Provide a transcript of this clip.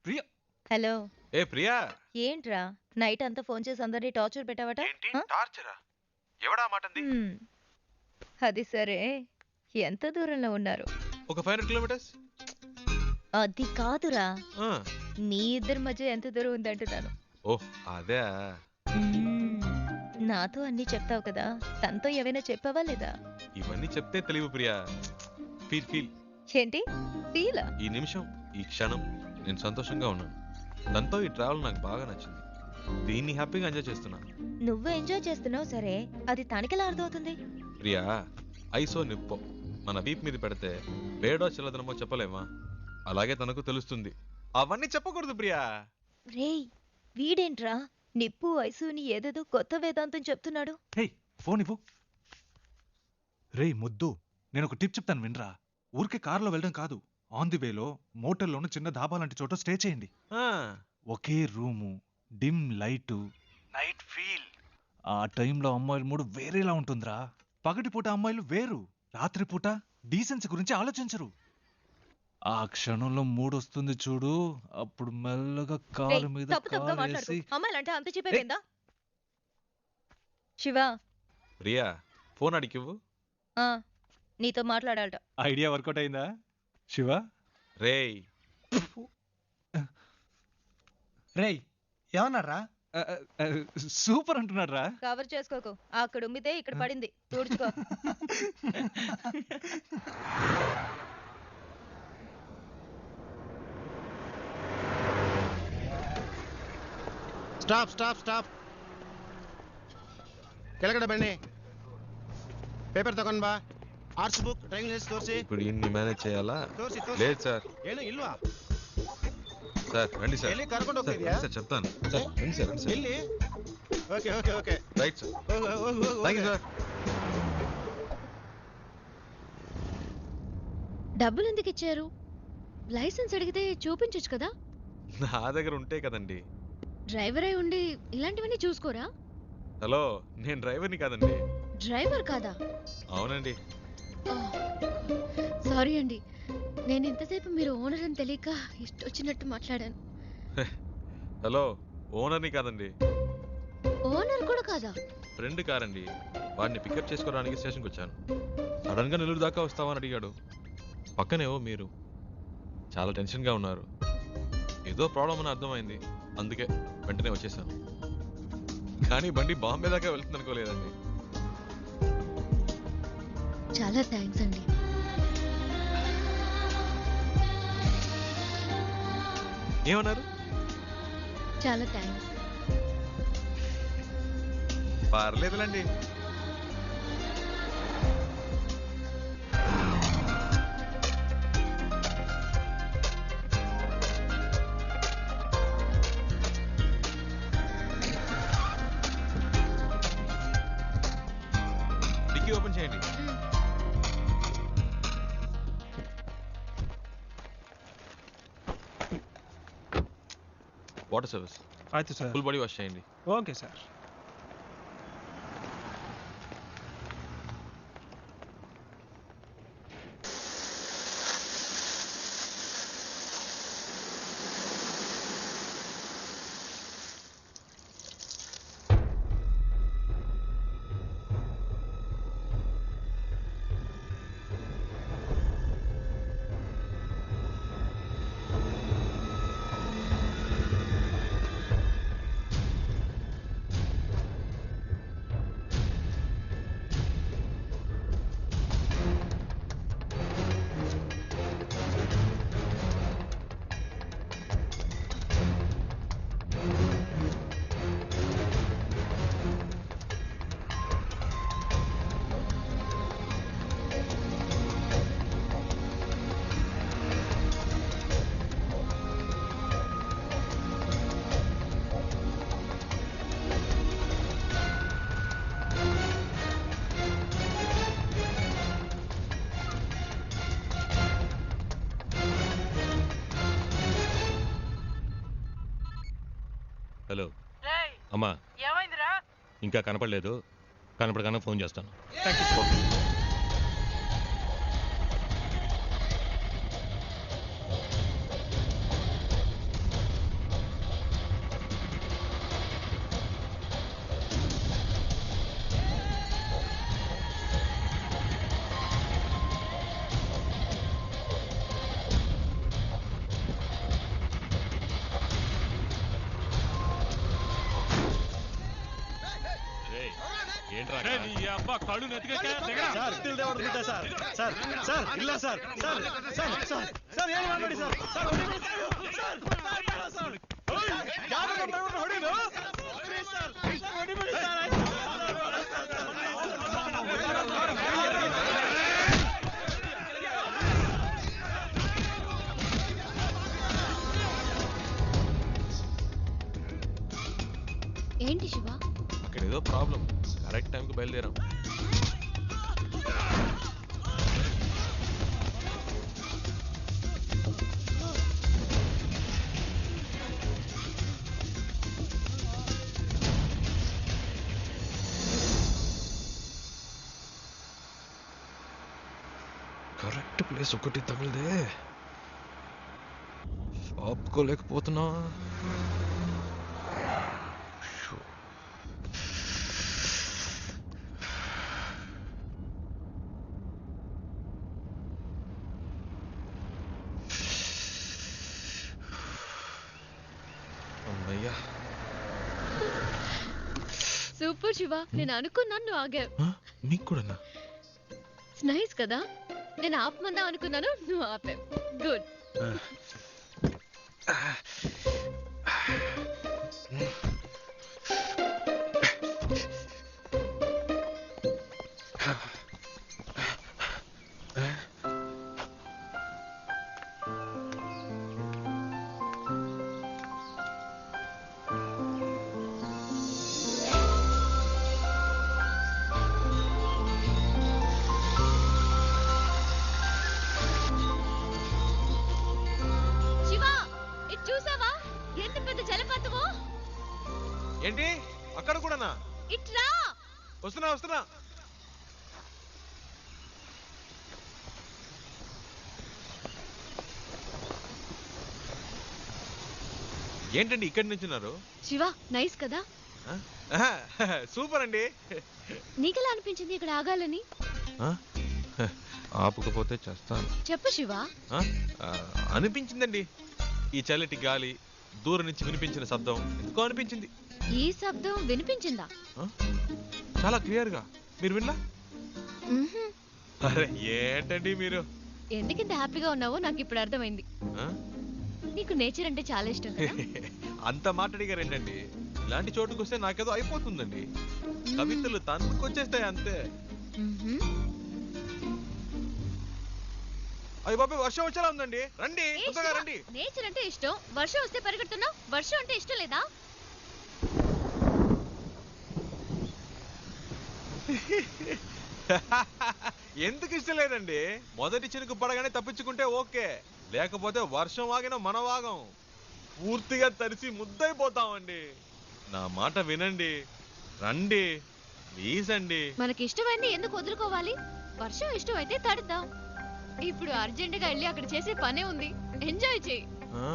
Priya. Hello. ఏ ప్రియా, ఏంట్రా night అంతా phone చేసి అందరినీ టార్చర్ పెట్టావట? ఏంటి ఆ? టార్చరా? ఎవడా మాటంది? హ్మ్. అది సరే, ఎంత దూరంలో ఉన్నారు? ఒక 500 కిలోమీటర్స్. అది కాదురా, నీ ఇద్దరి మధ్య ఎంత దూరం ఉందంటున్నాను. ఓ అదే. మ్మ్. నాతో అన్నీ చెప్తావు కదా, తనతో ఏవైనా చెప్పావా లేదా? ఇవన్నీ చెప్తే తెలియవు ప్రియా. Feel feel. ఏంటి ఫీలా? ఈ నిమిషం, ఈ క్షణం నేను సంతోషంగా ఉన్నాను. దాంతో ఈ ట్రావెల్ నాకు బాగా నచ్చింది. దీన్ని హ్యాపీగా ఎంజాయ్ చేస్తున్నా. నువ్వు ఎంజాయ్ చేస్తున్నావు సరే, అది తనకెలా అర్థమవుతుంది? ప్రియా, ఐసో నిప్పో మన వీప్ మీద పెడితే వేడో చిల్లదనమో చెప్పలేమా? అలాగే తనకు తెలుస్తుంది. అవన్నీ చెప్పకూడదు ప్రియా. రేయ్, వీడేంట్రా నిప్పు వయసుని ఏదేదో కొత్త వేదాంతం చెప్తున్నాడు. హే, ఫోన్ ఇవ్వు. రేయ్ ముద్దు, నేను ఒక టిప్ చెప్తాను వినరా. ఊరికే కారులో వెళ్ళడం కాదు, ఆన్ ది వేలో మోటల్లోనూ చిన్న ధాబా లాంటి చోట స్టే చేయండి. ఆ, ఒకే room, dim light, night feel. ఆ టైంలో అమ్మాయిల మూడు వేరేలా ఉంటుందిరా. పగటిపూట అమ్మాయిలు వేరు, రాత్రిపూట డీసెన్సీ గురించి ఆలోచించరు. ఆ క్షణంలో మూడొస్తుంది చూడు, అప్పుడు మెల్లగా రేయ్, కాలు మీద తప్పు తప్పుగా మాట్లాడుకో. కాలేసి. అమ్మాయిలంటే అంత చెప్పేవేందా? శివ, ప్రియా ఫోన్ అడిగివ్వు. ఆ, నీతో మాట్లాడాలట. ఐడియా వర్కౌట్ అయిందా శివ? రేయ్, రేయ్ ఏమన్నారా? సూపర్ అంటున్నాడు రా. కవర్ చేసుకోకు, అక్కడ ఉమ్మితే ఇక్కడ పడింది, తుడుచుకో. Stop stop stop. ಕೆಳಗಡೆ ಬನ್ನಿ. ಪೇಪರ್ ತಗೊಂಡ್ ಬಾ. ಆರ್ಟ್ಸ್ ಬುಕ್, ಡ್ರೈವಿಂಗ್ ಲೈಸೆನ್ಸ್ ತೋರಿಸಿ. ఇప్పుడు ఇన్ని మేనేజ్ చేయాలా? ತೋರಿಸಿ లేదు సార్. ಏನು ಇಲ್ವಾ? సార్ రండి సార్. ಎಲ್ಲಿ ಕರ್ಕೊಂಡು సార్, ಹೋಗ್ತಿದ್ಯಾ? రండి సార్ చెప్తాను. సార్ రండి సార్, రండి సార్. ಎಲ್ಲಿ? Okay okay okay. Right sir. ಹೋಗು ಹೋಗು ಹೋಗು. Thank you sir. డబ్బులు ఎందుకు ఇచ్చారు? లైసెన్స్ అడిగితే చూపించొచ్చు కదా. నా దగ్గర ఉంటే కదండి. డ్రైవర్ అయి ఉండి ఇలాంటివన్నీ చూసుకోరా? హలో, నేను డ్రైవర్ని కాదండి. డ్రైవర్ కాదా? అవునండి. సారీ అండి, నేను ఇంతసేపు మీరు ఓనర్ అని తెలియక ఇష్టొచ్చినట్టు మాట్లాడాను. హలో, ఓనర్ని కాదండి. ఓనర్ కూడా కాదా? ఫ్రెండ్ కారండి. వాడిని పికప్ చేసుకోవడానికి స్టేషన్కి వచ్చాను. సడన్ గా నెల్లూరు దాకా వస్తావని అడిగాడు. పక్కనేవో మీరు చాలా టెన్షన్గా ఉన్నారు. ఏదో ప్రాబ్లం అని అర్థమైంది, అందుకే వెంటనే వచ్చేసాను. కానీ బండి బాంబే దాకా వెళ్తుంది అనుకోలేదండి. చాలా థ్యాంక్స్ అండి. ఏమన్నారు? చాలా థ్యాంక్స్. పర్లేదులండి. డిక్కీ ఓపెన్ చేయండి. వాటర్ సర్వీస్, ಆಯ್ತು ಸರ್. ఫుల్ బాడీ వాష్ చేయండి. Okay sir. హలో అమ్మా, ఇంకా కనపడలేదు. కనపడగానే ఫోన్ చేస్తాను. ఏంట్రా రే, నీ అబ్బా కళ్ళు నెత్తికెక్కా? దిగరా. సార్ ఇల్లు దేవడుకుంటా సార్ సార్ సార్ ಇಲ್ಲ sir sir sir sir sir ಏನು ಮಾಡಬೇಡಿ సార్ సార్ ಹೊಡಿಬೇಡಿ సార్ సార్ సార్ ಯಾರು ನಮ್ಮ ಹೊಡಿದು ಸಾರ್ ಹೊಡಿಬೇಡಿ ಸಾರ್ ఏంటి శివ? అక్కడ ఏదో ప్రాబ్లం. కరెక్ట్ టైంకి బయలుదేరాం. కరెక్ట్ ప్లేస్ ఒకటి తగిలిదే. ఆపుకోలేకపోతున్నా. అమ్మయ్యా. సూపర్ శివ, నేను అనుకున్నాను నువ్వు ఆగావు. నీకు కూడా నైస్ కదా, నేను ఆపమందా అనుకున్నాను, నువ్వు ఆపావు. గుడ్. ఏంటి అక్కడ కూడానా? ఇట్రా. వస్తున్నా వస్తున్నా. ఏంటండి ఇక్కడి నుంచున్నారు? శివ నైస్ కదా. సూపర్ అండి. నీకెలా అనిపించింది ఇక్కడ ఆగాలని? ఆపుకపోతే చేస్తాను. చెప్పు శివ. అనిపించిందండి. ఈ చల్లటి గాలి, దూరం నుంచి వినిపించిన శబ్దం ఎందుకో అనిపించింది. ఈ శబ్దం వినిపించిందా? చాలా క్లియర్ గా. మీరు విన్నా? మ్మ్హ్మ్. అరే ఏంటండి మీరు? ఎందుకింత హ్యాపీగా ఉన్నావో నాకు ఇప్పుడు అర్థమైంది. నీకు నేచర్ అంటే చాలా ఇష్టం కదా? అంత మాట్లాడిగారు ఏంటండి? ఇలాంటి చోటుకు వస్తే నాకేదో అయిపోతుందండి. కవితలు తనుకొచ్చేస్తాయి అంతే. మ్మ్హ్మ్. అయ్య బాబాయ్ వర్షం వచ్చేలా ఉందండి. రండి ఏ తొందరగా శివ, రండి. నేచర్ అంటే ఇష్టం, వర్షం వస్తే పరిగెడుతున్నావు. వర్షం అంటే ఇష్టం లేదా? ఎందుకు ఇష్టం లేదండి? మొదటి చినుకు పడగానే తప్పించుకుంటే ఓకే, లేకపోతే వర్షం ఆగిన మన వాగం పూర్తిగా తడిసి ముద్దైపోతామండి. నా మాట వినండి, రండి ప్లీజ్ అండి. మనకి ఇష్టమైంది ఎందుకు వదులుకోవాలి? వర్షం ఇష్టం అయితే తడుద్దాం. ఇప్పుడు అర్జెంటుగా వెళ్ళి అక్కడ చేసే పనే ఉంది. ఎంజాయ్ చేయి. ఆ?